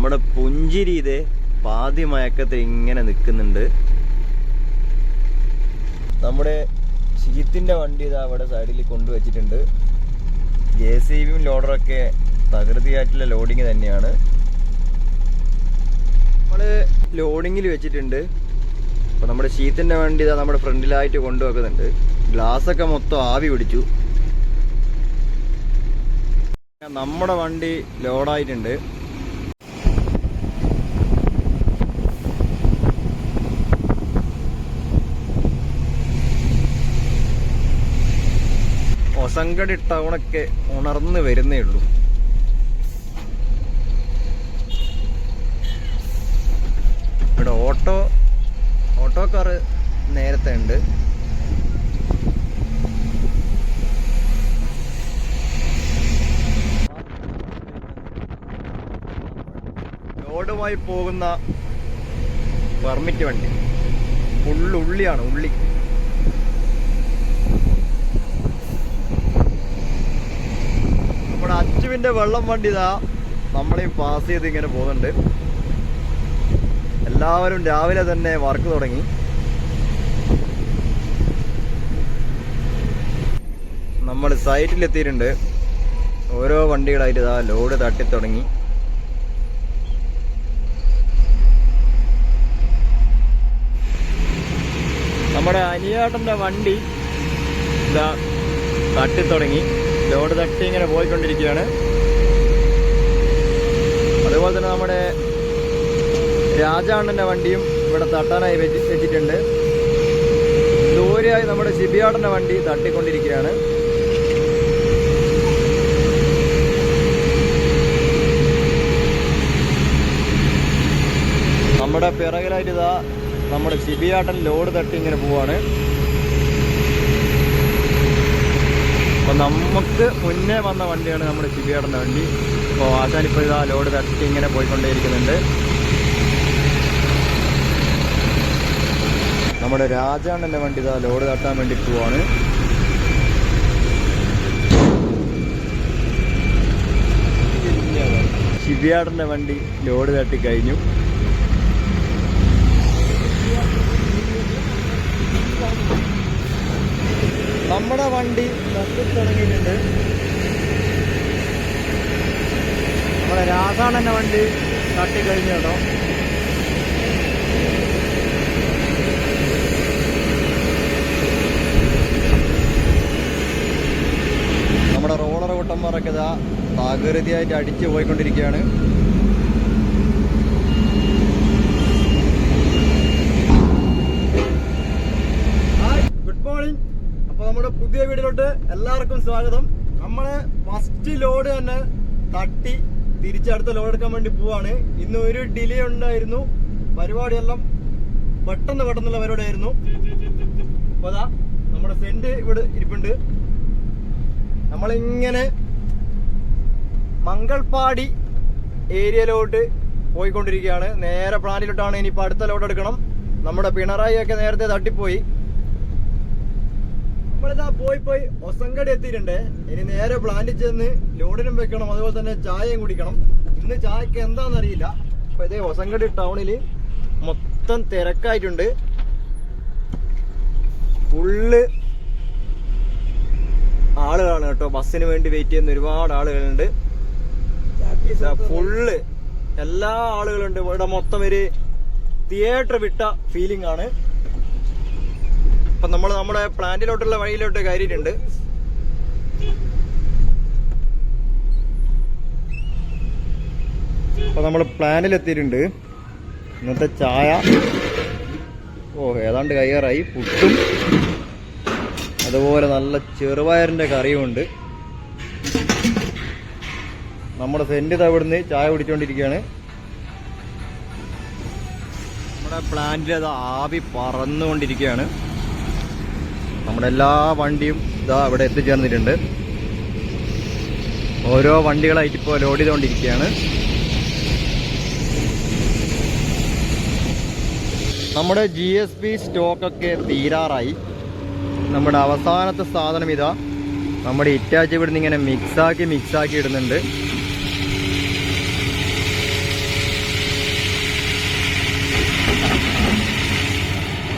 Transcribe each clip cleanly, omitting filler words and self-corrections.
നമ്മുടെ പുഞ്ചിരി ഇതേ പാതി മയക്കത്തിൽ ഇങ്ങനെ നിൽക്കുന്നുണ്ട്. നമ്മുടെ ഷീറ്റിൻ്റെ വണ്ടി ഇതാ അവിടെ സൈഡിൽ കൊണ്ടുവച്ചിട്ടുണ്ട്. JCBയും ലോഡറൊക്കെ തകൃതിയായിട്ടുള്ള ലോഡിങ് തന്നെയാണ്. നമ്മൾ ലോഡിങ്ങിൽ വെച്ചിട്ടുണ്ട്. അപ്പോൾ നമ്മുടെ ഷീറ്റിൻ്റെ വണ്ടി ഇതാ നമ്മുടെ ഫ്രണ്ടിലായിട്ട് കൊണ്ടുവെക്കുന്നുണ്ട്. ഗ്ലാസ്സൊക്കെ മൊത്തം ആവി പിടിച്ചു. നമ്മുടെ വണ്ടി ലോഡായിട്ടുണ്ട്. ഒസങ്കടി ടൗണൊക്കെ ഉണർന്ന് വരുന്നേ ഉള്ളൂ. ഇവിടെ ഓട്ടോക്കാർ നേരത്തെ ഉണ്ട്. ലോഡുമായി പോകുന്ന പെർമിറ്റ് വണ്ടി ഉള്ളിയാണ്. ഉള്ളി നമ്മുടെ അച്ചുവിൻ്റെ വെള്ളം വണ്ടി ഇതാ നമ്മളെയും പാസ് ചെയ്ത് ഇങ്ങനെ പോകുന്നുണ്ട്. എല്ലാവരും രാവിലെ തന്നെ വർക്ക് തുടങ്ങി. നമ്മൾ സൈറ്റിലെത്തിയിട്ടുണ്ട്. ഓരോ വണ്ടികളായിട്ട് ഇതാ ലോഡ് തട്ടിത്തുടങ്ങി. നമ്മുടെ അനിയാട്ടൻ്റെ വണ്ടി ഇതാ തട്ടിത്തുടങ്ങി. ലോഡ് തട്ടി ഇങ്ങനെ പോയിക്കൊണ്ടിരിക്കുകയാണ്. അതുപോലെ തന്നെ നമ്മുടെ രാജാണ്ണൻ്റെ വണ്ടിയും ഇവിടെ തട്ടാനായി വെച്ചിട്ടുണ്ട്. ദൂരെയായി നമ്മുടെ ശിബിയാട്ടൻ്റെ വണ്ടി തട്ടിക്കൊണ്ടിരിക്കുകയാണ്. നമ്മുടെ പിറകിലായിട്ട് ഇതാ നമ്മുടെ ശിബിയാട്ടൻ ലോഡ് തട്ടി ഇങ്ങനെ പോവാണ്. അപ്പോൾ നമുക്ക് മുന്നേ വന്ന വണ്ടിയാണ് നമ്മുടെ ശിബിയാട്ടൻ്റെ വണ്ടി. അപ്പോൾ ആശാനിപ്പോൾ ഇതാ ലോഡ് തട്ടി ഇങ്ങനെ പോയിക്കൊണ്ടേയിരിക്കുന്നുണ്ട്. നമ്മുടെ രാജാണ്ണൻ്റെ വണ്ടി ഇതാ ലോഡ് തട്ടാൻ വേണ്ടി പോവാണ്. ശിബിയാട്ടൻ്റെ വണ്ടി ലോഡ് തട്ടി കഴിഞ്ഞു. നമ്മുടെ വണ്ടി തട്ടി തുടങ്ങിയിട്ടുണ്ട്. നമ്മുടെ രാധാണൻ്റെ വണ്ടി തട്ടിക്കഴിഞ്ഞു കേട്ടോ. നമ്മുടെ റോളർ കൂട്ടന്മാരൊക്കെ ഇതാ തകൃതിയായിട്ട് അടിച്ചു പോയിക്കൊണ്ടിരിക്കുകയാണ്. Good morning. അപ്പോൾ നമ്മുടെ പുതിയ വീഡിയോയിലോട്ട് എല്ലാവർക്കും സ്വാഗതം. നമ്മള് ഫസ്റ്റ് ലോഡ് തന്നെ തട്ടി തിരിച്ചടുത്ത ലോഡ് എടുക്കാൻ വേണ്ടി പോവാണ്. ഇന്ന് ഒരു ഡിലേ ഉണ്ടായിരുന്നു. പരിപാടിയെല്ലാം പെട്ടെന്നുള്ള പരിപാടിയായിരുന്നു. അപ്പോൾ അതാ നമ്മുടെ സെന്റ് ഇവിടെ ഇരിപ്പുണ്ട്. നമ്മളിങ്ങനെ മംഗൾപാടി ഏരിയയിലോട്ട് പോയിക്കൊണ്ടിരിക്കുകയാണ്. നേരെ പ്ലാന്റിലോട്ടാണ്. ഇനിയിപ്പോൾ അടുത്ത ലോഡ് എടുക്കണം. നമ്മുടെ പിണറായി ഒക്കെ നേരത്തെ തട്ടിപ്പോയി. നമ്മളിതാ പോയി ഒസങ്കടി എത്തിയിട്ടുണ്ട്. ഇനി നേരെ പ്ലാന്റിൽ ചെന്ന് ലോഡിനും വെക്കണം. അതുപോലെ തന്നെ ചായയും കുടിക്കണം. ഇന്ന് ചായക്ക് എന്താണെന്നറിയില്ല. അപ്പോൾ ഇതേ ഒസങ്കടി ടൗണിൽ മൊത്തം തിരക്കായിട്ടുണ്ട്. ഫുള്ള് ആളുകളാണ് കേട്ടോ. ബസ്സിന് വേണ്ടി വെയിറ്റ് ചെയ്യുന്ന ഒരുപാട് ആളുകളുണ്ട്. ഫുള്ള് എല്ലാ ആളുകളുണ്ട്. ഇവിടെ മൊത്തം ഒരു തിയേറ്റർ വിട്ട ഫീലിംഗ് ആണ്. അപ്പൊ നമ്മൾ നമ്മുടെ പ്ലാന്റിലോട്ടുള്ള വഴിയിലോട്ട് കയറിയിട്ടുണ്ട്. അപ്പൊ നമ്മൾ പ്ലാന്റിലെത്തിയിട്ടുണ്ട്. ഇന്നത്തെ ചായ ഏതാണ്ട് കയ്യാറായി. പുട്ടും അതുപോലെ നല്ല ചെറുപയറിന്റെ കറിയുമുണ്ട്. നമ്മുടെ സെന്റ് അവിടുന്ന് ചായ കുടിച്ചുകൊണ്ടിരിക്കുകയാണ്. നമ്മുടെ പ്ലാന്റിൽ അത് ആവി പറന്നുകൊണ്ടിരിക്കുകയാണ്. നമ്മുടെ എല്ലാ വണ്ടിയും ഇതാ ഇവിടെ എത്തിച്ചേർന്നിട്ടുണ്ട്. ഓരോ വണ്ടികളായിട്ട് ഇപ്പോൾ ലോഡ് ചെയ്തുകൊണ്ടിരിക്കുകയാണ്. നമ്മുടെ GSP സ്റ്റോക്കൊക്കെ തീരാറായി. നമ്മുടെ അവസാനത്തെ സാധനം ഇതാ നമ്മുടെ ഇറ്റാച്ച് ഇവിടുന്ന് ഇങ്ങനെ മിക്സാക്കി ഇടുന്നുണ്ട്.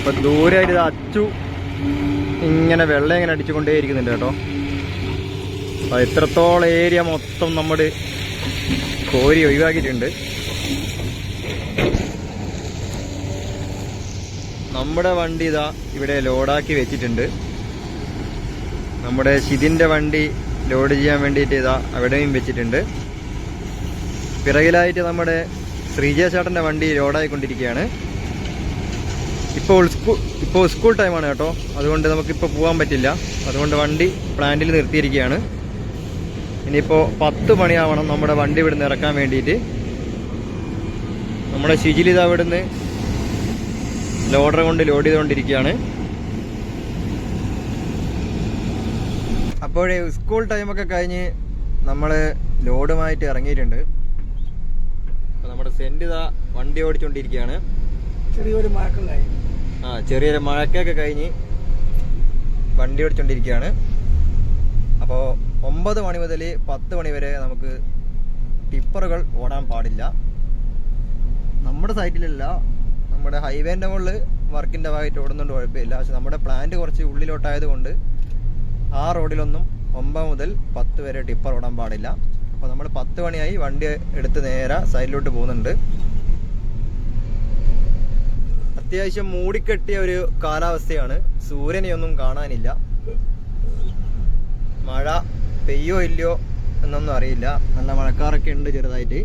അപ്പൊ ദൂരമായിട്ട് ഇത് അച്ചു ഇങ്ങനെ വെള്ളം ഇങ്ങനെ അടിച്ചുകൊണ്ടേ ഇരിക്കുന്നുണ്ട് കേട്ടോ. അപ്പൊ ഇത്രത്തോളം ഏരിയ മൊത്തം നമ്മൾ കോരി ഒഴിവാക്കിയിട്ടുണ്ട്. നമ്മുടെ വണ്ടി ഇതാ ഇവിടെ ലോഡാക്കി വെച്ചിട്ടുണ്ട്. നമ്മുടെ ഷിതിൻ്റെ വണ്ടി ലോഡ് ചെയ്യാൻ വേണ്ടിയിട്ട് ഇതാ അവിടെയും വെച്ചിട്ടുണ്ട്. പിറകിലായിട്ട് നമ്മുടെ ശ്രീജേഷേട്ടൻ്റെ വണ്ടി ലോഡായിക്കൊണ്ടിരിക്കുകയാണ്. ഇപ്പോൾ സ്കൂൾ ടൈമാണ് കേട്ടോ, അതുകൊണ്ട് നമുക്കിപ്പോൾ പോകാൻ പറ്റില്ല. അതുകൊണ്ട് വണ്ടി പ്ലാന്റിൽ നിർത്തിയിരിക്കുകയാണ്. ഇനിയിപ്പോൾ 10 മണിയാവണം നമ്മുടെ വണ്ടി ഇവിടുന്ന് ഇറക്കാൻ വേണ്ടിയിട്ട്. നമ്മുടെ ശിജിലിത ഇവിടുന്ന് ലോഡർ കൊണ്ട് ലോഡ് ചെയ്തുകൊണ്ടിരിക്കുകയാണ്. അപ്പോഴേ സ്കൂൾ ടൈമൊക്കെ കഴിഞ്ഞ് നമ്മൾ ലോഡുമായിട്ട് ഇറങ്ങിയിട്ടുണ്ട്. അപ്പോൾ നമ്മുടെ സെൻറ്റ് ഇതാ വണ്ടി ഓടിച്ചുകൊണ്ടിരിക്കുകയാണ്. ചെറിയൊരു മഴക്കൊക്കെ കഴിഞ്ഞ് വണ്ടി ഓടിച്ചുകൊണ്ടിരിക്കുകയാണ്. അപ്പോൾ 9 മണി മുതൽ 10 മണി വരെ നമുക്ക് ടിപ്പറുകൾ ഓടാൻ പാടില്ല. നമ്മുടെ സൈറ്റിലല്ല, നമ്മുടെ ഹൈവേൻ്റെ മുകളിൽ വർക്കിൻ്റെ ഭാഗമായിട്ട് ഓടുന്നുണ്ട്, കുഴപ്പമില്ല. പക്ഷെ നമ്മുടെ പ്ലാന്റ് കുറച്ച് ഉള്ളിലോട്ടായത് കൊണ്ട് ആ റോഡിലൊന്നും 9 മുതൽ 10 വരെ ടിപ്പർ ഓടാൻ പാടില്ല. അപ്പോൾ നമ്മൾ 10 മണിയായി വണ്ടി എടുത്ത് നേരെ സൈഡിലോട്ട് പോകുന്നുണ്ട്. അത്യാവശ്യം മൂടിക്കെട്ടിയ ഒരു കാലാവസ്ഥയാണ്, സൂര്യനെയൊന്നും കാണാനില്ല. മഴ പെയ്യോ ഇല്ലയോ എന്നൊന്നും അറിയില്ല. നല്ല മഴക്കാറൊക്കെ ഉണ്ട് ചെറുതായിട്ട്.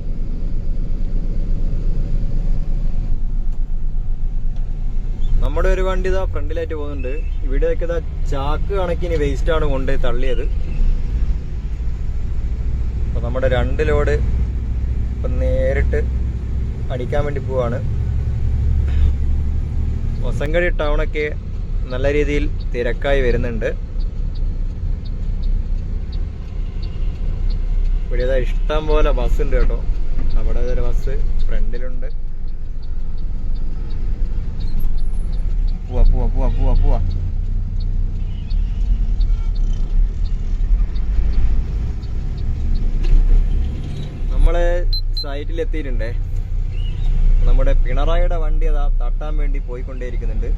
നമ്മുടെ ഒരു വണ്ടി ഇതാ ഫ്രണ്ടിലായിട്ട് പോകുന്നുണ്ട്. ഇവിടെയൊക്കെ ഇതാ ചാക്ക് കണക്കിന് വേസ്റ്റാണ് കൊണ്ട് തള്ളിയത്. അപ്പോൾ നമ്മുടെ 2 ലോഡ് ഇപ്പം നേരിട്ട് അടിക്കാൻ വേണ്ടി പോവാണ്. ഹൊസങ്കടി ടൗണൊക്കെ നല്ല രീതിയിൽ തിരക്കായി വരുന്നുണ്ട്. ഇവിടെ ഇതാ ഇഷ്ടം പോലെ ബസ് ഉണ്ട് കേട്ടോ. അവിടെ ഒരു ബസ് ഫ്രണ്ടിലുണ്ട്. പോവാ നമ്മള് സൈറ്റിലെത്തിയിട്ടുണ്ടേ. നമ്മുടെ പിണറായിയുടെ വണ്ടി അതാ തട്ടാൻ വേണ്ടി പോയിക്കൊണ്ടേയിരിക്കുന്നുണ്ട്.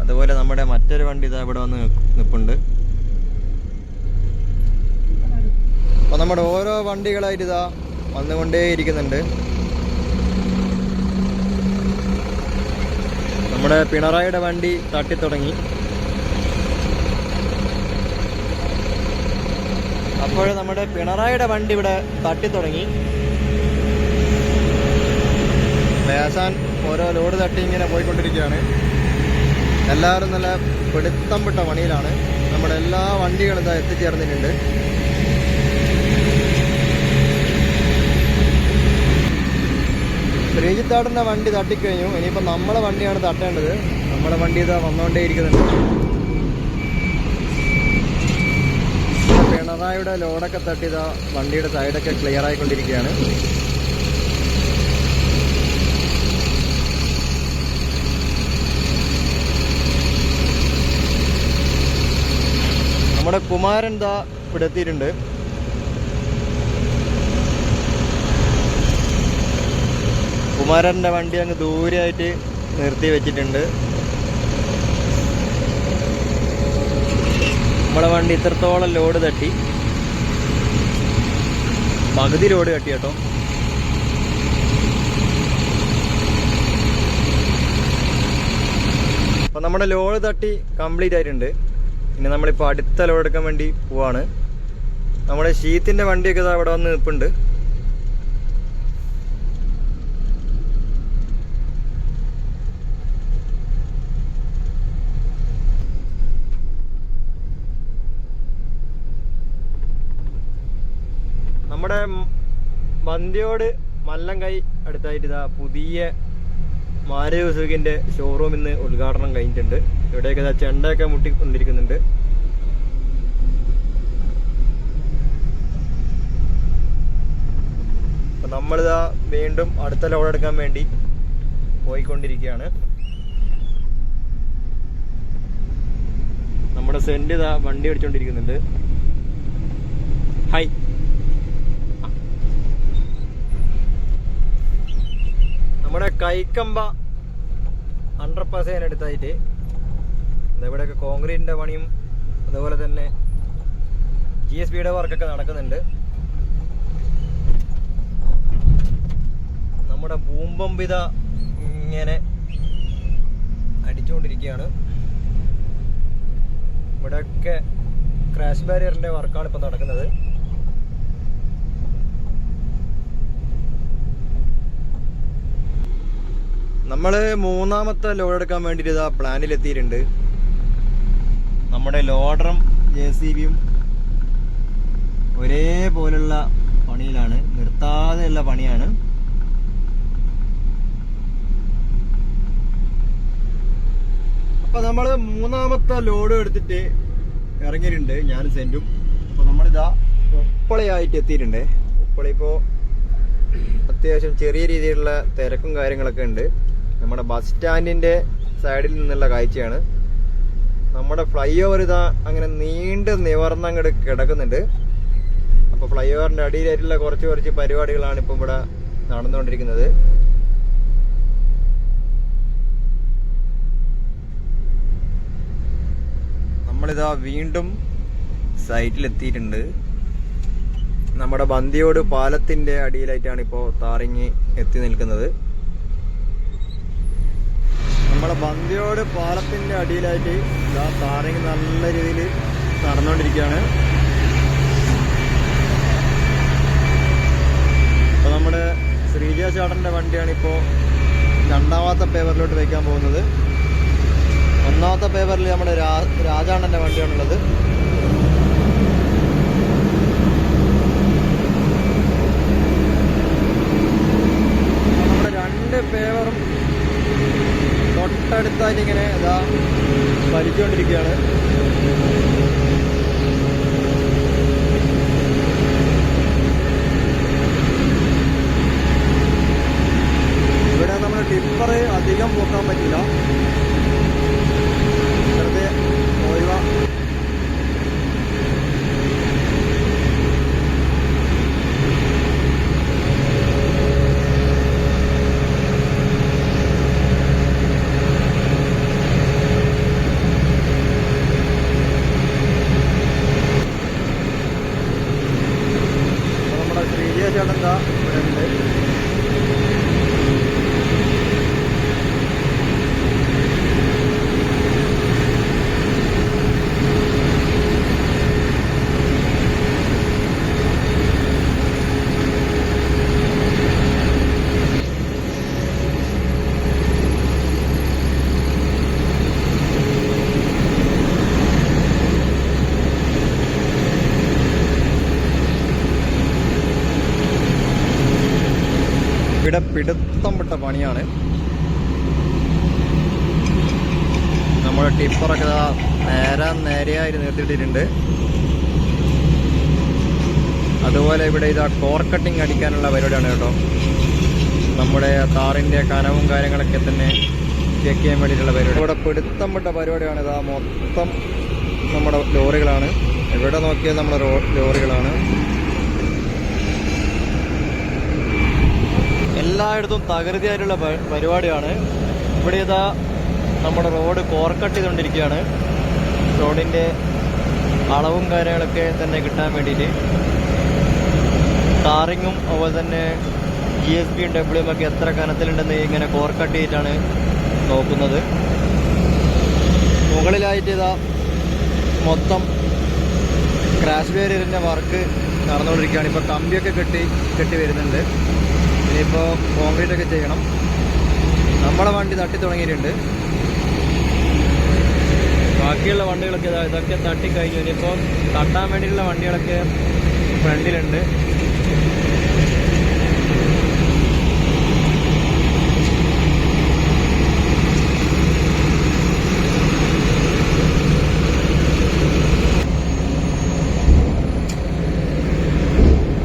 അതുപോലെ നമ്മുടെ മറ്റൊരു വണ്ടി ഇതാ ഇവിടെ വന്ന് നിൽപ്പുണ്ട്. അപ്പൊ നമ്മുടെ ഓരോ വണ്ടികളായിട്ട് ഇതാ വന്നുകൊണ്ടേയിരിക്കുന്നുണ്ട്. നമ്മുടെ പിണറായിയുടെ വണ്ടി തട്ടിത്തുടങ്ങി. അപ്പോൾ നമ്മുടെ പിണറായിയുടെ വണ്ടി ഇവിടെ തട്ടിത്തുടങ്ങി. ലേസാൻ ഓരോ ലോഡ് തട്ടി ഇങ്ങനെ പോയിക്കൊണ്ടിരിക്കുകയാണ്. എല്ലാവരും നല്ല പിടുത്തം വിട്ട പണിയിലാണ്. നമ്മുടെ എല്ലാ വണ്ടികളും ഇതാ എത്തിച്ചേർന്നിട്ടുണ്ട്. ശ്രീജിത്താടൻ്റെ വണ്ടി തട്ടിക്കഴിഞ്ഞു. ഇനിയിപ്പോൾ നമ്മളെ വണ്ടിയാണ് തട്ടേണ്ടത്. നമ്മുടെ വണ്ടി ഇതാ വന്നുകൊണ്ടേയിരിക്കുന്നുണ്ട്. പിണറായിയുടെ ലോഡൊക്കെ തട്ടിയതാ വണ്ടിയുടെ സൈഡൊക്കെ ക്ലിയർ ആയിക്കൊണ്ടിരിക്കുകയാണ്. നമ്മുടെ കുമാരൻ ദാ ഇവിടെ എത്തിയിട്ടുണ്ട്. കുമാരൻ്റെ വണ്ടി അങ്ങ് ദൂരെയായിട്ട് നിർത്തി വെച്ചിട്ടുണ്ട്. നമ്മളെ വണ്ടി ഇത്രത്തോളം ലോഡ് തട്ടി, പകുതി ലോഡ് തട്ടി കേട്ടോ. അപ്പം നമ്മുടെ ലോഡ് തട്ടി കംപ്ലീറ്റ് ആയിട്ടുണ്ട്. ഇനി നമ്മളിപ്പോൾ അടുത്ത ലോഡ് എടുക്കാൻ വേണ്ടി പോവാണ്. നമ്മുടെ ഷീത്തിൻ്റെ വണ്ടിയൊക്കെ ഇതാ അവിടെ വന്ന് നിൽപ്പുണ്ട്. നമ്മുടെ ബന്തിയോട് മല്ലംകൈ അടുത്തായിട്ട് ഇതാ പുതിയ മാരുതി സുസുക്കിൻ്റെ ഷോറൂം ഇന്ന് ഉദ്ഘാടനം കഴിഞ്ഞിട്ടുണ്ട്. ഇവിടെയൊക്കെ ഇതാ ചെണ്ടയൊക്കെ മുട്ടിക്കൊണ്ടിരിക്കുന്നുണ്ട്. അപ്പം നമ്മളിതാ വീണ്ടും അടുത്ത ലോഡ് എടുക്കാൻ വേണ്ടി പോയിക്കൊണ്ടിരിക്കുകയാണ്. നമ്മുടെ സെന്റ് ഇതാ വണ്ടി ഓടിച്ചോണ്ടിരിക്കുന്നുണ്ട്. ഹായ് നമ്മുടെ കൈക്കമ്പ 100% എടുത്തായിട്ട് ഇവിടെയൊക്കെ കോൺക്രീറ്റിന്റെ പണിയും അതുപോലെ തന്നെ GSBയുടെ വർക്കൊക്കെ നടക്കുന്നുണ്ട്. നമ്മുടെ ഭൂമ്പമ്പിത ഇങ്ങനെ അടിച്ചുകൊണ്ടിരിക്കുകയാണ്. ഇവിടെയൊക്കെ ക്രാഷ് ബാരിയറിന്റെ വർക്കാണ് ഇപ്പൊ നടക്കുന്നത്. നമ്മള് മൂന്നാമത്തെ ലോഡ് എടുക്കാൻ വേണ്ടിയിട്ട് ഇതാ പ്ലാനിലെത്തിയിട്ടുണ്ട്. നമ്മുടെ ലോഡറും JCBയും ഒരേപോലുള്ള പണിയിലാണ്, നിർത്താതെയുള്ള പണിയാണ്. അപ്പൊ നമ്മള് മൂന്നാമത്തെ ലോഡ് എടുത്തിട്ട് ഇറങ്ങിയിട്ടുണ്ട്, ഞാനും സെന്റും. അപ്പൊ നമ്മളിതാ ഉപ്പളയായിട്ട് എത്തിയിട്ടുണ്ട്. ഉപ്പള ഇപ്പോ അത്യാവശ്യം ചെറിയ രീതിയിലുള്ള തിരക്കും കാര്യങ്ങളൊക്കെ ഉണ്ട്. നമ്മുടെ ബസ് സ്റ്റാൻഡിന്റെ സൈഡിൽ നിന്നുള്ള കാഴ്ചയാണ്. നമ്മുടെ ഫ്ലൈ ഓവർ ഇതാ അങ്ങനെ നീണ്ട് നിവർന്നങ്ങോട്ട് കിടക്കുന്നുണ്ട്. അപ്പൊ ഫ്ലൈ ഓവറിന്റെ അടിയിലായിട്ടുള്ള കുറച്ച് പരിപാടികളാണ് ഇപ്പൊ ഇവിടെ നടന്നുകൊണ്ടിരിക്കുന്നത്. നമ്മളിതാ വീണ്ടും സൈറ്റിലെത്തിയിട്ടുണ്ട്. നമ്മുടെ ബന്ദിയോട് പാലത്തിന്റെ അടിയിലായിട്ടാണ് ഇപ്പോൾ താറിങ് എത്തി നിൽക്കുന്നത്. നമ്മുടെ ബന്ദിയോട് പാലത്തിന്റെ അടിയിലായിട്ട് ഇതാ താറിങ് നല്ല രീതിയിൽ നടന്നുകൊണ്ടിരിക്കുകയാണ്. അപ്പോൾ നമ്മുടെ ശ്രീജ ചേട്ടന്റെ വണ്ടിയാണ് ഇപ്പോൾ രണ്ടാമത്തെ പേപ്പറിലോട്ട് വയ്ക്കാൻ പോകുന്നത്. ഒന്നാമത്തെ പേപ്പറിൽ നമ്മുടെ രാജാണ്ണന്റെ വണ്ടിയാണുള്ളത്. നമ്മുടെ രണ്ട് പേപ്പറും തൊട്ടടുത്തായിട്ട് ഇങ്ങനെ ഇതാ വലിച്ചുകൊണ്ടിരിക്കുകയാണ്. ഇവിടെ നമ്മൾ ടിപ്പർ അധികം പോക്കാൻ പറ്റില്ല, വെറുതെ ഒഴിവാ. ചേട്ടൻ എന്താ ഇവിടെ ഉണ്ട്. ഇവിടെ പിടുത്തം വിട്ട പണിയാണ്. നമ്മുടെ ടിപ്പറൊക്കെ നേരെയായിട്ട് നിർത്തിയിട്ടിട്ടുണ്ട്. അതുപോലെ ഇവിടെ ഇതാ കോർ കട്ടിങ് അടിക്കാനുള്ള പരിപാടിയാണ് കേട്ടോ. നമ്മുടെ താറിൻ്റെ കനവും കാര്യങ്ങളൊക്കെ തന്നെ ചെക്ക് ചെയ്യാൻ വേണ്ടിയിട്ടുള്ള പരിപാടി. ഇവിടെ പിടുത്തം വിട്ട പരിപാടിയാണ്. ഇതാ മൊത്തം നമ്മുടെ ലോറികളാണ്. എവിടെ നോക്കിയാൽ നമ്മുടെ ലോറികളാണ്. എല്ലായിടത്തും തകൃതിയായിട്ടുള്ള പരിപാടിയാണ്. ഇവിടെ ഇതാ നമ്മുടെ റോഡ് കോർക്കട്ട് ചെയ്തുകൊണ്ടിരിക്കുകയാണ്. റോഡിൻ്റെ അളവും കാര്യങ്ങളൊക്കെ തന്നെ കിട്ടാൻ വേണ്ടിയിട്ട് ടാറിങ്ങും അതുപോലെ തന്നെ GSBയും WM ഒക്കെ എത്ര കനത്തിലുണ്ടെന്ന് ഇങ്ങനെ കോർക്കട്ട് ചെയ്തിട്ടാണ് നോക്കുന്നത്. മുകളിലായിട്ട് ഇതാ മൊത്തം ക്രാഷ് ബാരിയറിൻ്റെ വർക്ക് നടന്നുകൊണ്ടിരിക്കുകയാണ്. ഇപ്പോൾ കമ്പിയൊക്കെ കെട്ടി വരുന്നുണ്ട്. ഇനിയിപ്പോൾ കോൺക്രീറ്റ് ഒക്കെ ചെയ്യണം. നമ്മുടെ വണ്ടി തട്ടി തുടങ്ങിയിട്ടുണ്ട്. ബാക്കിയുള്ള വണ്ടികളൊക്കെ ഇതൊക്കെ തട്ടിക്കഴിഞ്ഞു. ഇനിയിപ്പോൾ തട്ടാൻ വേണ്ടിയിട്ടുള്ള വണ്ടികളൊക്കെ ഫ്രണ്ടിലുണ്ട്.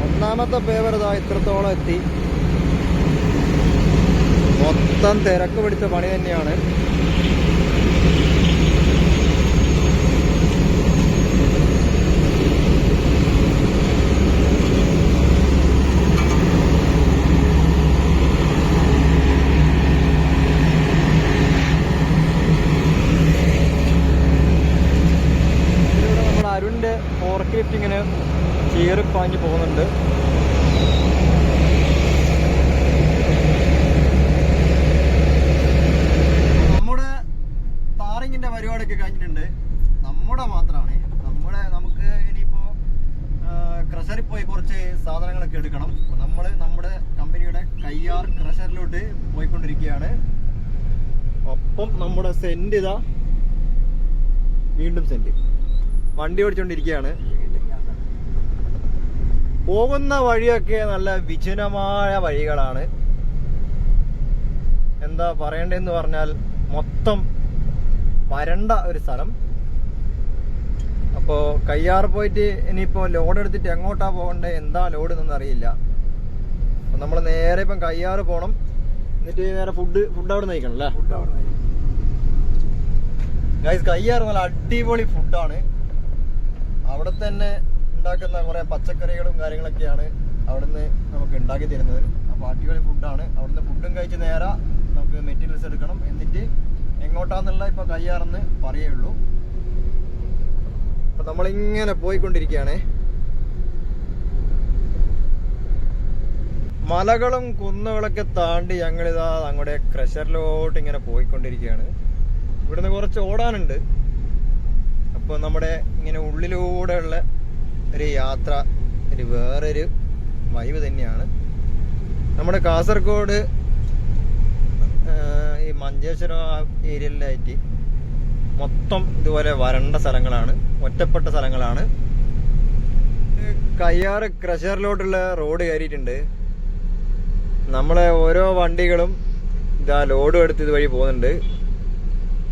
ഒന്നാമത്തെ പേപ്പർ ഇതാ ഇത്രത്തോളം എത്തി. മൊത്തം തിരക്ക് പിടിച്ച പണി തന്നെയാണ്. ഫോർക്ക് ലിഫ്റ്റ് ഇങ്ങനെ ചീറിപ്പാഞ്ഞ് പോകുന്നുണ്ട്. നമ്മുടെ ടാറിങ്ങിന്റെ പരിപാടിയൊക്കെ കഴിഞ്ഞിട്ടുണ്ട്. നമ്മുടെ മാത്രമാണ് നമുക്ക് ഇനിയിപ്പോ ക്രഷറിൽ പോയി കുറച്ച് സാധനങ്ങളൊക്കെ എടുക്കണം. നമ്മൾ നമ്മുടെ കമ്പനിയുടെ കയ്യാർ ക്രഷറിലോട്ട് പോയിക്കൊണ്ടിരിക്കുകയാണ്. ഒപ്പം നമ്മുടെ സെന്റ് ഇതാ വീണ്ടും സെന്റ് വണ്ടി ഓടിച്ചോണ്ടിരിക്കുകയാണ്. പോകുന്ന വഴിയൊക്കെ നല്ല വിജനമായ വഴികളാണ്. എന്താ പറയണ്ടെന്ന് പറഞ്ഞാൽ മൊത്തം വരണ്ട ഒരു സ്ഥലം. അപ്പോൾ കയ്യാർ പോയിട്ട് ഇനിയിപ്പോൾ ലോഡ് എടുത്തിട്ട് എങ്ങോട്ടാ പോകണ്ടേ, എന്താ ലോഡ് എന്നൊന്നും അറിയില്ല. അപ്പം നമ്മൾ നേരെ ഇപ്പം കയ്യാർ പോകണം. എന്നിട്ട് നേരെ ഫുഡ് അവിടെ നിന്ന് കഴിക്കണം അല്ലേ? ഗൈസ്, കയ്യാർ നല്ല അടിപൊളി ഫുഡാണ്. അവിടെ തന്നെ ഉണ്ടാക്കുന്ന കുറേ പച്ചക്കറികളും കാര്യങ്ങളൊക്കെയാണ് അവിടുന്ന് നമുക്ക് ഉണ്ടാക്കി തരുന്നത്. അപ്പോൾ അടിപൊളി ഫുഡാണ്. അവിടുന്ന് ഫുഡും കഴിച്ച് നേരെ നമുക്ക് മെറ്റീരിയൽസ് എടുക്കണം. എന്നിട്ട് എങ്ങോട്ടാന്നുള്ള ഇപ്പോൾ കയ്യാറെന്ന് പറയുള്ളൂ. അപ്പം നമ്മളിങ്ങനെ പോയിക്കൊണ്ടിരിക്കുകയാണ്. മലകളും കുന്നുകളൊക്കെ താണ്ടി ഞങ്ങളിതാ അങ്ങോട്ട് ക്രഷറിലോട്ട് ഇങ്ങനെ പോയിക്കൊണ്ടിരിക്കുകയാണ്. ഇവിടുന്ന് കുറച്ച് ഓടാനുണ്ട്. അപ്പോൾ നമ്മുടെ ഇങ്ങനെ ഉള്ളിലൂടെയുള്ള ഒരു യാത്ര ഒരു വേറൊരു വൈബ് തന്നെയാണ്. നമ്മുടെ കാസർഗോഡ് ഈ മഞ്ചേശ്വരം ഏരിയയിലായിട്ട് മൊത്തം ഇതുപോലെ വരണ്ട സ്ഥലങ്ങളാണ്, ഒറ്റപ്പെട്ട സ്ഥലങ്ങളാണ്. കയ്യാറ് ക്രഷറിലോട്ടുള്ള റോഡ് കയറിയിട്ടുണ്ട്. നമ്മളെ ഓരോ വണ്ടികളും ഇതാ ലോഡും എടുത്ത് ഇതുവഴി പോകുന്നുണ്ട്.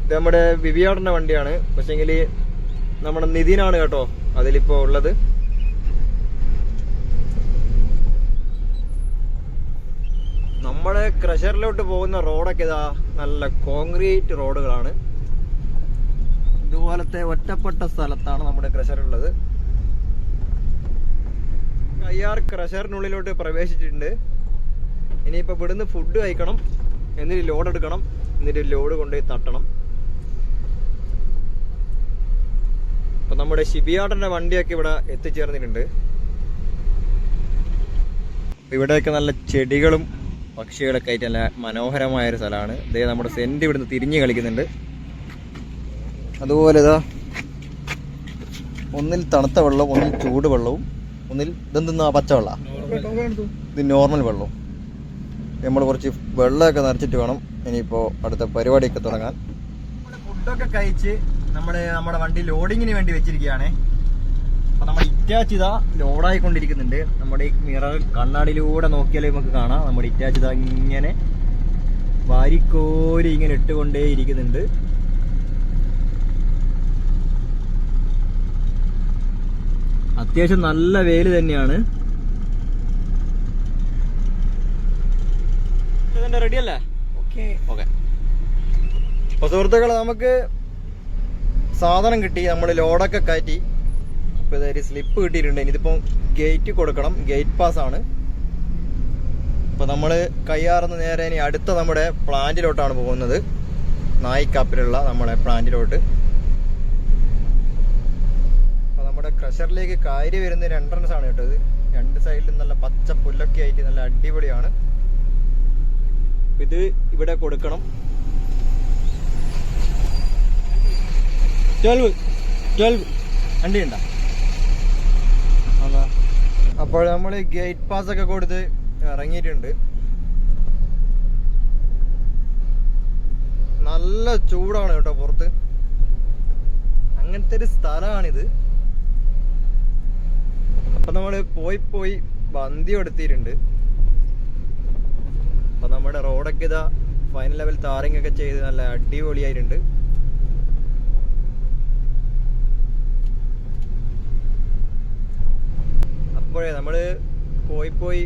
ഇത് നമ്മുടെ വിവിയാടൻ്റെ വണ്ടിയാണ്. പക്ഷെങ്കിൽ നമ്മുടെ നിതിനാണ് കേട്ടോ അതിലിപ്പോ ഉള്ളത്. നമ്മുടെ ക്രഷറിലോട്ട് പോകുന്ന റോഡൊക്കെ ഇതാ നല്ല കോൺക്രീറ്റ് റോഡുകളാണ്. ഇതുപോലത്തെ ഒറ്റപ്പെട്ട സ്ഥലത്താണ് നമ്മുടെ ക്രഷറുള്ളത്. കയ്യാർ ക്രഷറിനുള്ളിലോട്ട് പ്രവേശിച്ചിട്ടുണ്ട്. ഇനിയിപ്പോൾ ഇവിടുന്ന് ഫുഡ് കഴിക്കണം, എന്നിട്ട് ലോഡ് എടുക്കണം, എന്നിട്ട് ലോഡ് കൊണ്ടുപോയി തട്ടണം. അപ്പം നമ്മുടെ ഷിബിയാടൻ്റെ വണ്ടിയൊക്കെ ഇവിടെ എത്തിച്ചേർന്നിട്ടുണ്ട്. ഇവിടെയൊക്കെ നല്ല ചെടികളും പക്ഷികളൊക്കെ ആയിട്ട് നല്ല മനോഹരമായൊരു സ്ഥലമാണ്. ഇതേ നമ്മുടെ സെന്റ് ഇവിടുന്ന് തിരിഞ്ഞ് കളിക്കുന്നുണ്ട്. അതുപോലെ ഇതാ ഒന്നിൽ തണുത്ത വെള്ളവും ഒന്നിൽ ചൂട് വെള്ളവും ഒന്നിൽ ഇതെന്തെന്നാ പച്ചവെള്ള, ഇത് നോർമൽ വെള്ളവും. നമ്മൾ കുറച്ച് വെള്ളമൊക്കെ നിറച്ചിട്ട് വേണം ഇനിയിപ്പോൾ അടുത്ത പരിപാടിയൊക്കെ തുടങ്ങാൻ. ഫുഡൊക്കെ കഴിച്ച് നമ്മുടെ വണ്ടി ലോഡിങ്ങിന് വേണ്ടി വെച്ചിരിക്കുകയാണ്. അപ്പം നമ്മുടെ ഇറ്റാച്ച് ഇതാ ലോഡായിക്കൊണ്ടിരിക്കുന്നുണ്ട്. നമ്മുടെ ഈ മിറർ കണ്ണാടിയിലൂടെ നോക്കിയാൽ നമുക്ക് കാണാം നമ്മുടെ ഇറ്റാച്ച് ഇതാ ഇങ്ങനെ വാരിക്കോരി ഇങ്ങനെ ഇട്ടുകൊണ്ടേ ഇരിക്കുന്നുണ്ട്. അത്യാവശ്യം നല്ല വെയില് തന്നെയാണ്. റെഡി അല്ലേ? ഓക്കെ. അപ്പൊ സുഹൃത്തുക്കളെ, നമുക്ക് സാധനം കിട്ടി, നമ്മൾ ലോഡൊക്കെ കയറ്റി. ഇപ്പൊ ഇതൊരു സ്ലിപ്പ് കിട്ടിയിട്ടുണ്ട്. ഇതിപ്പോ ഗേറ്റ് കൊടുക്കണം, ഗേറ്റ് പാസ് ആണ്. അപ്പൊ നമ്മള് കയ്യാറുന്ന നേരെ ഇനി അടുത്ത നമ്മുടെ പ്ലാന്റിലോട്ടാണ് പോകുന്നത്, നായിക്കാപ്പിലുള്ള നമ്മുടെ പ്ലാന്റിലോട്ട്. അപ്പൊ നമ്മുടെ ക്രഷറിലേക്ക് കയറി വരുന്ന ഒരു എൻട്രൻസ് ആണ് കേട്ടോ ഇത്. രണ്ട് സൈഡിലും നല്ല പച്ച പുല്ലൊക്കെ ആയിട്ട് നല്ല അടിപൊളിയാണ്. ഇത് ഇവിടെ കൊടുക്കണം. 12 വണ്ടി ഉണ്ടോ? അപ്പോൾ നമ്മൾ ഗേറ്റ് പാസ് ഒക്കെ കൊടുത്ത് ഇറങ്ങിയിട്ടുണ്ട്. നല്ല ചൂടാണ് കേട്ടോ പുറത്ത്. അങ്ങനത്തെ ഒരു സ്ഥലമാണിത്. അപ്പൊ നമ്മൾ പോയി ബന്തി എടുത്തിട്ടുണ്ട്. അപ്പൊ നമ്മുടെ റോഡൊക്കെ ഇതാ ഫൈനൽ ലെവൽ ടാറിങ് ഒക്കെ ചെയ്ത് നല്ല അടിപൊളിയായിട്ടുണ്ട്. അപ്പോഴേ നമ്മള് പോയി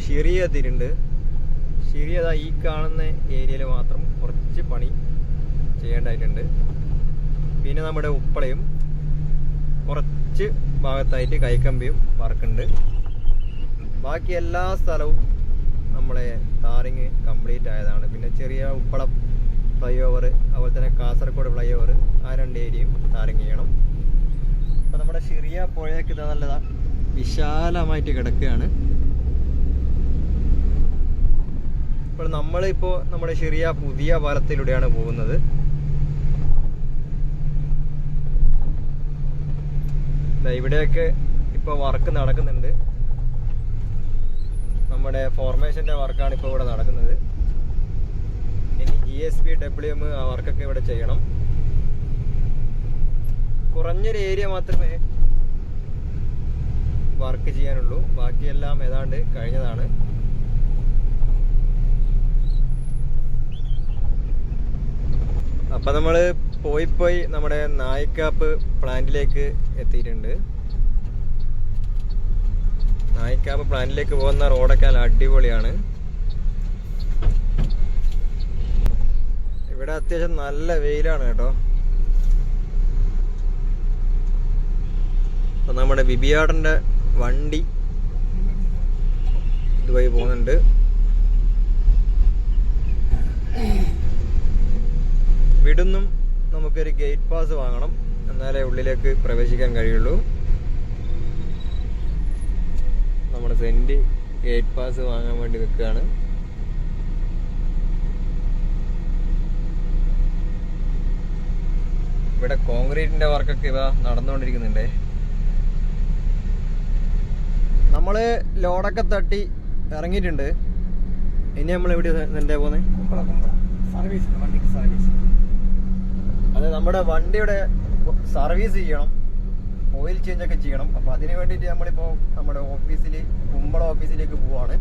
ഷിറിയ എത്തിയിട്ടുണ്ട്. ഷിറിയ ഈ കാണുന്ന ഏരിയയിൽ മാത്രം കുറച്ച് പണി ചെയ്യേണ്ടതായിട്ടുണ്ട്. പിന്നെ നമ്മുടെ ഉപ്പളയും കുറച്ച് ഭാഗത്തായിട്ട് കൈക്കമ്പിയും വർക്കുണ്ട്. ബാക്കി എല്ലാ സ്ഥലവും നമ്മളെ ടാറിങ് കംപ്ലീറ്റ് ആയതാണ്. പിന്നെ ചെറിയ ഉപ്പള ഫ്ലൈ ഓവർ, അതുപോലെ തന്നെ കാസർഗോഡ് ഫ്ലൈ ഓവർ, ആ രണ്ട് ഏരിയയും ടാറിങ് ചെയ്യണം. അപ്പോൾ നമ്മുടെ ചെറിയ പുഴയൊക്കെ ഇതാ നല്ലതാ വിശാലമായിട്ട് കിടക്കുകയാണ്. ഇപ്പോൾ നമ്മളിപ്പോൾ നമ്മുടെ ചെറിയ പുതിയ പാലത്തിലൂടെയാണ് പോകുന്നത്. ഇവിടെയൊക്കെ ഇപ്പോൾ വർക്ക് നടക്കുന്നുണ്ട്. നമ്മുടെ ഫോർമേഷൻ്റെ വർക്കാണ് ഇപ്പോൾ ഇവിടെ നടക്കുന്നത്. ഇനി GSP WM ആ വർക്കൊക്കെ ഇവിടെ ചെയ്യണം. കുറഞ്ഞൊരു ഏരിയ മാത്രമേ വർക്ക് ചെയ്യാനുള്ളൂ, ബാക്കിയെല്ലാം ഏതാണ്ട് കഴിഞ്ഞതാണ്. അപ്പം നമ്മൾ പോയി നമ്മുടെ നായിക്കാപ്പ് പ്ലാന്റിലേക്ക് എത്തിയിട്ടുണ്ട്. നായിക്കാപ്പ് പ്ലാന്റിലേക്ക് പോകുന്ന റോഡൊക്കെ നല്ല അടിപൊളിയാണ്. ഇവിടെ അത്യാവശ്യം നല്ല വെയിലാണ് കേട്ടോ. അപ്പം നമ്മുടെ ബിബിയാടൻ്റെ വണ്ടി ഇതുവഴി പോകുന്നുണ്ട്. ഇവിടുന്നും നമുക്കൊരു ഗേറ്റ് പാസ് വാങ്ങണം, എന്നാലേ ഉള്ളിലേക്ക് പ്രവേശിക്കാൻ കഴിയുള്ളൂ. നമ്മുടെ സെന്റ് ഗേറ്റ് പാസ് വാങ്ങാൻ വേണ്ടി നിൽക്കുകയാണ്. ഇവിടെ കോൺക്രീറ്റിന്റെ വർക്കൊക്കെ ഇതാ നടന്നുകൊണ്ടിരിക്കുന്നുണ്ടേ. നമ്മള് ലോഡൊക്കെ തട്ടി ഇറങ്ങിയിട്ടുണ്ട്. ഇനി നമ്മൾ എവിടെ എന്താ പോകുന്നത്? അതെ, നമ്മുടെ വണ്ടിയുടെ സർവീസ് ചെയ്യണം, ഓയിൽ ചേഞ്ച് ഒക്കെ ചെയ്യണം. അപ്പൊ അതിന് വേണ്ടിയിട്ട് നമ്മളിപ്പോൾ നമ്മുടെ കുമ്പള ഓഫീസിലേക്ക് പോവാണ്.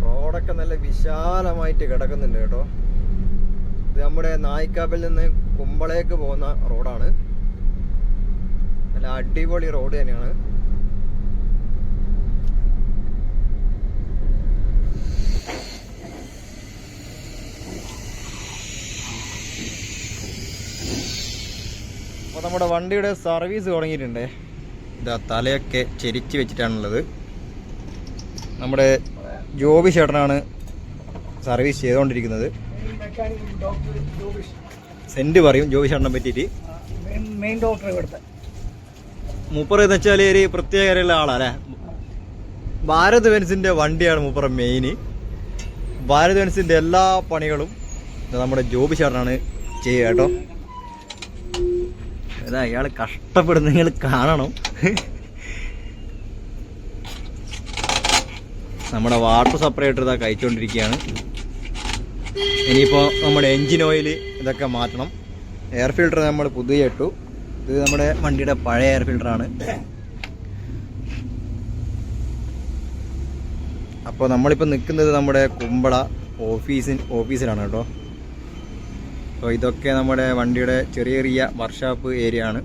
റോഡൊക്കെ നല്ല വിശാലമായിട്ട് കിടക്കുന്നുണ്ട് കേട്ടോ. ഇത് നമ്മുടെ നായിക്കാപ്പിൽ നിന്ന് കുമ്പളേക്ക് പോകുന്ന റോഡാണ്. നല്ല അടിപൊളി റോഡ് തന്നെയാണ്. അപ്പോൾ നമ്മുടെ വണ്ടിയുടെ സർവീസ് തുടങ്ങിയിട്ടുണ്ട്. ഇതാ തലയൊക്കെ ചെരിച്ച് വെച്ചിട്ടാണുള്ളത്. നമ്മുടെ ജോബി ചേട്ടനാണ് സർവീസ് ചെയ്തുകൊണ്ടിരിക്കുന്നത്. സെന്റ് പറയും ജോബി ചേട്ടനെ പറ്റിയിട്ട്. മെയിൻ ഡോക്ടർ ഇവിടുത്തെ മൂപ്പർ എന്ന് വെച്ചാൽ ഒരു പ്രത്യേകതയുള്ള ആളല്ലേ. ഭാരത് ബെൻസിന്റെ വണ്ടിയാണ് മൂപ്പറ മെയിന്. ഭാരത് ബെൻസിന്റെ എല്ലാ പണികളും നമ്മുടെ ജോബി ചേട്ടനാണ് ചെയ്യുക കേട്ടോ. അതാ ഇയാൾ കഷ്ടപ്പെടുന്ന നിങ്ങൾ കാണണം. നമ്മുടെ വാട്ടർ സെപ്പറേറ്റർ ഇതാ കഴിച്ചുകൊണ്ടിരിക്കുകയാണ്. ഇനിയിപ്പോൾ നമ്മുടെ എൻജിൻ ഓയിൽ ഇതൊക്കെ മാറ്റണം. എയർ ഫിൽട്ടർ നമ്മൾ പുതിയ ഇട്ടു. ഇത് നമ്മുടെ വണ്ടിയുടെ പഴയ എയർ ഫിൽട്ടറാണ്. അപ്പോൾ നമ്മളിപ്പോൾ നിൽക്കുന്നത് നമ്മുടെ കുമ്പള ഓഫീസിലാണ് കേട്ടോ. അപ്പോൾ ഇതൊക്കെ നമ്മുടെ വണ്ടിയുടെ ചെറിയ ചെറിയ വർക്ക്ഷോപ്പ് ഏരിയ ആണ്.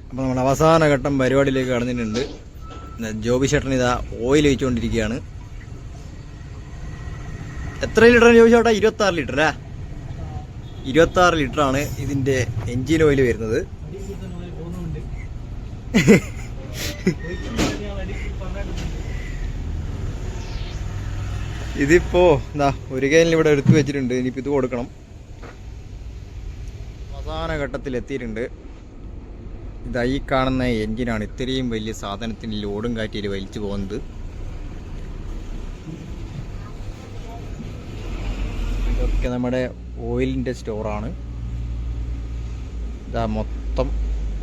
അപ്പോൾ നമ്മൾ അവസാന ഘട്ടം പരിപാടിയിലേക്ക് കടന്നിട്ടുണ്ട്. ജോബി ചേട്ടൻ ഇതാ ഓയിൽ ഒഴിച്ചുകൊണ്ടിരിക്കുകയാണ്. എത്ര ലിറ്ററാണ് ജോബി ചേട്ടാ? 26 ലിറ്റർ അല്ലേ? 26 ലിറ്ററാണ് ഇതിൻ്റെ എൻജിൻ ഓയിൽ വരുന്നത്. ഇതിപ്പോ എന്താ ഒരു കയ്യിൽ ഇവിടെ എടുത്തു വെച്ചിട്ടുണ്ട്. ഇനിയിപ്പോൾ ഇത് കൊടുക്കണം. അവസാന ഘട്ടത്തിൽ എത്തിയിട്ടുണ്ട്. ഇതാ ഈ കാണുന്ന എൻജിനാണ് ഇത്രയും വലിയ സാധനത്തിന് ലോഡും കാറ്റിൽ വലിച്ചു പോകുന്നത്. ഇതൊക്കെ നമ്മുടെ ഓയിലിൻ്റെ സ്റ്റോറാണ്. ഇതാ മൊത്തം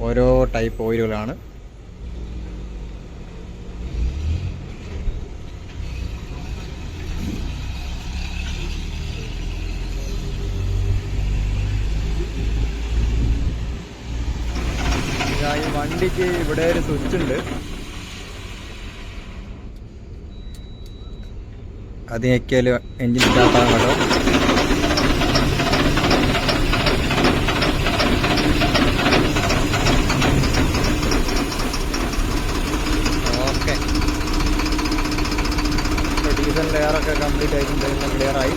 ഓരോ ടൈപ്പ് ഓയിലുകളാണ്. ഈ വണ്ടിക്ക് ഇവിടെ ഒരു സ്വിച്ച് ഉണ്ട്. അത് ഞെക്കിയാൽ എൻജിൻ സ്റ്റാർട്ടാകാൻ കേട്ടോ. ഓക്കെ, ഡീസൽ ലെയറൊക്കെ കംപ്ലീറ്റ് ആയിട്ടുണ്ട്. ക്ലിയറായി.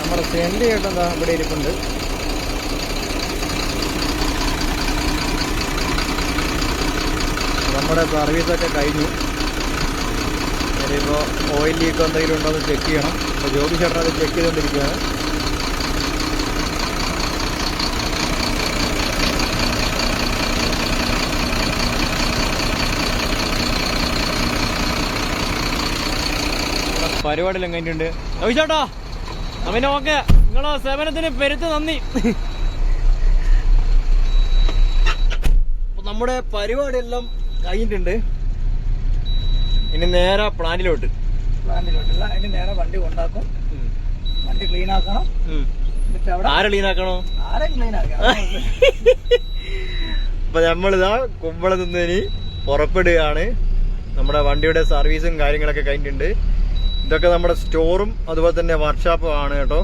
നമ്മുടെ സെന്റ് കേട്ടെന്താ ഇവിടെ ഇരിപ്പുണ്ട്. നമ്മുടെ സർവീസൊക്കെ കഴിഞ്ഞു. ഇനിയിപ്പോൾ ഓയിൽ ലീക്ക് എന്തെങ്കിലും ഉണ്ടോ എന്ന് ചെക്ക് ചെയ്യണം. അപ്പോൾ ജോബി ചേട്ടൻ അത് ചെക്ക് ചെയ്തുകൊണ്ടിരിക്കുകയാണ്. പരിപാടിയെല്ലാം കഴിഞ്ഞിട്ടുണ്ട്. ചോദിച്ചോട്ടോ അവനെ ഓക്കെ, നിങ്ങളെ സേവനത്തിന് പെരുത്ത് നന്ദി. അപ്പൊ നമ്മുടെ പരിപാടിയെല്ലാം കഴിഞ്ഞിട്ടുണ്ട്. ഇനി നേരെ പ്ലാന്റിലോട്ട്. പ്ലാന്റിലോട്ടല്ല, അതിന് നേരെ വണ്ടി കൊണ്ടാക്കും. വണ്ടി ക്ലീൻ ആക്കണം. എന്നിട്ട് അവിടെ ആരെ ക്ലീൻ ആക്കണോ? ആരെ ക്ലീൻ ആക്കാം. അപ്പൊ നമ്മളിതാ കുമ്പളം നിന്നതിന് പുറപ്പെടുകയാണ്. നമ്മുടെ വണ്ടിയുടെ സർവീസും കാര്യങ്ങളൊക്കെ കഴിഞ്ഞിട്ടുണ്ട്. ഇതൊക്കെ നമ്മുടെ സ്റ്റോറും അതുപോലെ തന്നെ വർക്ക്ഷോപ്പും ആണ് കേട്ടോ.